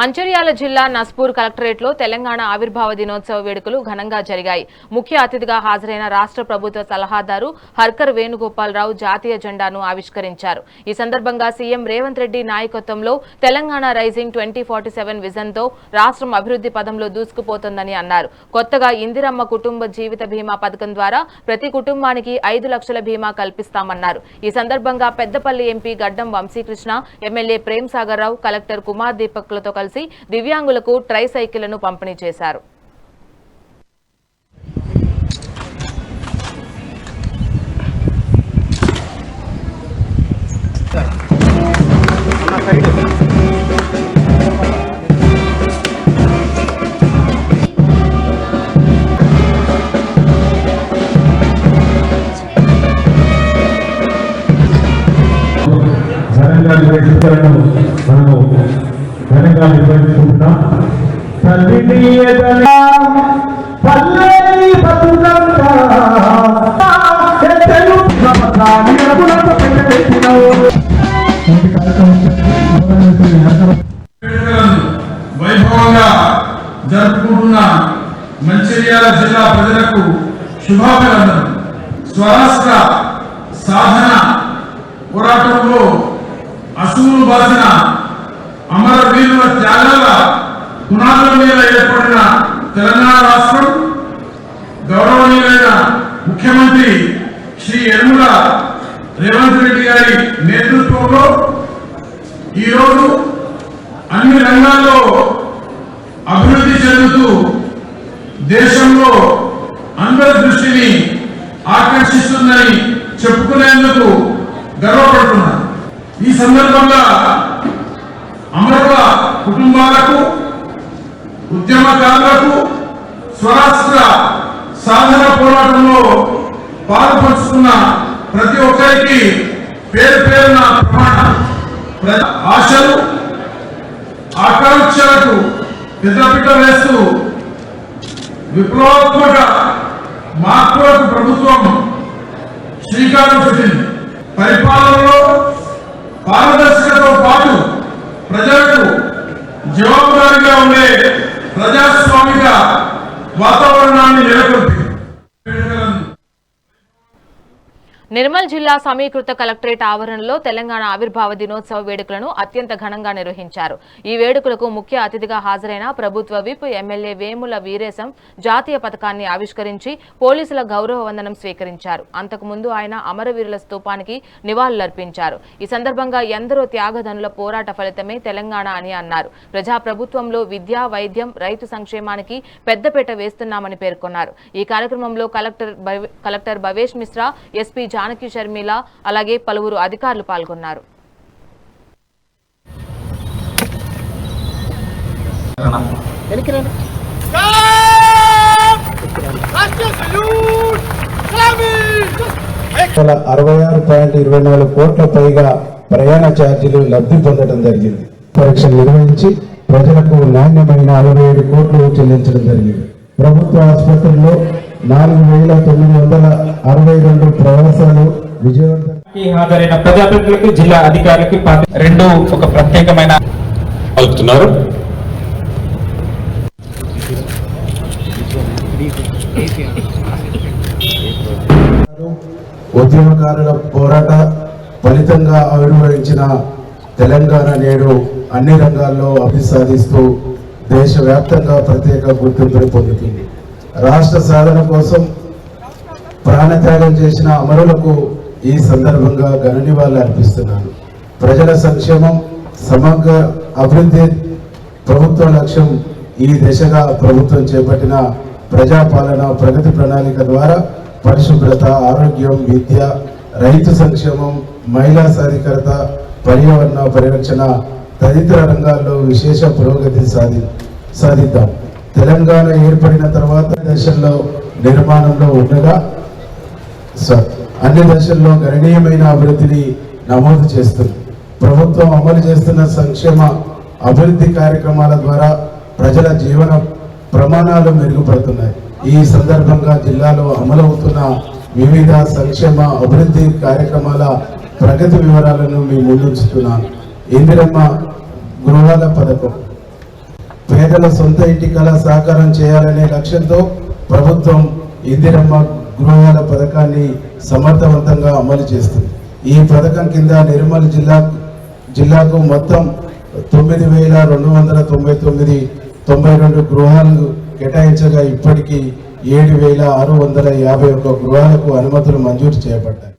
మంచిర్యాల జిల్లా నస్పూర్ కలెక్టరేట్లో తెలంగాణ ఆవిర్భావ దినోత్సవ వేడుకలు ఘనంగా జరిగాయి. ముఖ్య అతిథిగా హాజరైన రాష్ట్ర ప్రభుత్వ సలహాదారు హర్కర్ వేణుగోపాలరావు జాతీయ జెండాను ఆవిష్కరించారు. ఈ సందర్భంగా సీఎం రేవంత్ రెడ్డి నాయకత్వంలో తెలంగాణ రైజింగ్ 2047 విజన్తో రాష్ట్రం అభివృద్ధి పదంలో దూసుకుపోతోందని అన్నారు. కొత్తగా ఇందిరమ్మ కుటుంబ జీవిత బీమా పథకం ద్వారా ప్రతి కుటుంబానికి 5 లక్షల బీమా కల్పిస్తామన్నారు. ఈ సందర్భంగా పెద్దపల్లి ఎంపీ గడ్డం వంశీకృష్ణ, ఎమ్మెల్యే ప్రేమ్ సాగర్ రావు, కలెక్టర్ కుమార్ దీపక్లతో కలిసి దివ్యాంగులకు ట్రై సైకిళ్లను పంపిణీ చేశారు. వైభవంగా జరుపుకుంటున్న మంచిర్యాల జిల్లా ప్రజలకు శుభాభినందనలు. స్వరాష్ట్ర సాధన పోరాటంలో అసువులు బాసిన అమరవీరుల త్యాగాల పునాదుల మీద ఏర్పడిన తెలంగాణ రాష్ట్రం గౌరవనీయులైన ముఖ్యమంత్రి శ్రీ యనమల రేవంత్ రెడ్డి గారి నేతృత్వంలో ఈరోజు అన్ని రంగాల్లో అభివృద్ధి చెందుతూ దేశంలో అందరి దృష్టిని ఆకర్షిస్తుందని చెప్పుకునేందుకు గర్వపడుతున్నారు. ఈ సందర్భంగా అమరుల కుటుంబాలకు, ఉద్యమకారులకు, స్వరాష్ట్ర సాధన పోరాటంలో పాల్పంచుకున్న ప్రతి ఒక్కరికి పేరు పేరున ఆశలు, ఆకాంక్షలకు పెద్దపీట వేస్తూ విప్లవాత్మక మార్పులకు ప్రభుత్వం శ్రీకారం చుట్టింది. పరిపాలనలో పారదర్శకతతో పాటు ప్రజలకు జవాబుదారీగా ఉండే ప్రజాస్వామిక వాతావరణాన్ని నెలకొల్పింది. నిర్మల్ జిల్లా సమీకృత కలెక్టరేట్ ఆవరణలో తెలంగాణ ఆవిర్భావ దినోత్సవ వేడుకలను అత్యంత ఘనంగా నిర్వహించారు. ఈ వేడుకలకు ముఖ్య అతిథిగా హాజరైన ప్రభుత్వ విప్ ఎమ్మెల్యే వేముల వీరేశం జాతీయ పతాకాన్ని ఆవిష్కరించి పోలీసుల గౌరవ వందనం స్వీకరించారు. అంతకుముందు ఆయన అమరవీరుల స్తూపానికి నివాళులర్పించారు. ఈ సందర్భంగా ఎందరో త్యాగధనుల పోరాట ఫలితమే తెలంగాణ అని అన్నారు. ప్రజాప్రభుత్వంలో విద్య, వైద్యం, రైతు సంక్షేమానికి పెద్దపీట వేస్తున్నామని పేర్కొన్నారు. ఈ కార్యక్రమంలో కలెక్టర్ భవేష్ మిశ్రా, ఎస్పీ జానకి షర్మిల, అలాగే పలువురు అధికారులు పాల్గొన్నారు. $66.24 కోట్ల పైగా ప్రయాణ ఛార్జీలు లబ్ధి పొందడం జరిగింది. పరీక్షలు నిర్వహించి ప్రజలకు నాణ్యమైన 67 కోట్లు చెల్లించడం జరిగింది. ప్రభుత్వ ఆసుపత్రుల్లో 4,962 ప్రవాసాలు విజయవంతంగా హాజరైన ప్రజాప్రతినిధులకు, జిల్లా అధికారులకు రెండు ఒక ప్రత్యేకమైన అవుతున్నారు. ఉద్యమకారుల పోరాట ఫలితంగా ఆవిర్భవించిన తెలంగాణ నేడు అన్ని రంగాల్లో అభివృద్ధి సాధిస్తూ దేశవ్యాప్తంగా ప్రత్యేక గుర్తింపును పొందుతుంది. రాష్ట్ర సాధన కోసం ప్రాణత్యాగం చేసిన అమరులకు ఈ సందర్భంగా ఘన నివాళులు అర్పిస్తున్నాను. ప్రజల సంక్షేమం, సమగ్ర అభివృద్ధి ప్రభుత్వ లక్ష్యం. ఈ దిశగా ప్రభుత్వం చేపట్టిన ప్రజాపాలన ప్రగతి ప్రణాళిక ద్వారా పరిశుభ్రత, ఆరోగ్యం, విద్య, రైతు సంక్షేమం, మహిళా సాధికారత, పర్యావరణ పరిరక్షణ తదితర రంగాల్లో విశేష పురోగతి సాధిద్దాం. తెలంగాణ ఏర్పడిన తర్వాత దశల్లో నిర్మాణంలో ఉండగా అన్ని దశల్లో గణనీయమైన అభివృద్ధిని నమోదు చేస్తుంది. ప్రభుత్వం అమలు చేస్తున్న సంక్షేమ అభివృద్ధి కార్యక్రమాల ద్వారా ప్రజల జీవన ప్రమాణాలు మెరుగుపడుతున్నాయి. ఈ సందర్భంగా జిల్లాలో అమలవుతున్న వివిధ సంక్షేమ అభివృద్ధి కార్యక్రమాల ప్రగతి వివరాలను మీ ముందుంచుతున్నాను. ఇందిరమ్మ గృహాల పథకం పేదల సొంత ఇంటి కళ సాకారం చేయాలనే లక్ష్యంతో ప్రభుత్వం ఇందిరమ్మ గృహాల పథకాన్ని సమర్థవంతంగా అమలు చేస్తుంది. ఈ పథకం కింద నిర్మల్ జిల్లాకు మొత్తం 9,292 గృహాలు కేటాయించగా ఇప్పటికీ 7,651 గృహాలకు అనుమతులు మంజూరు చేయబడ్డాయి.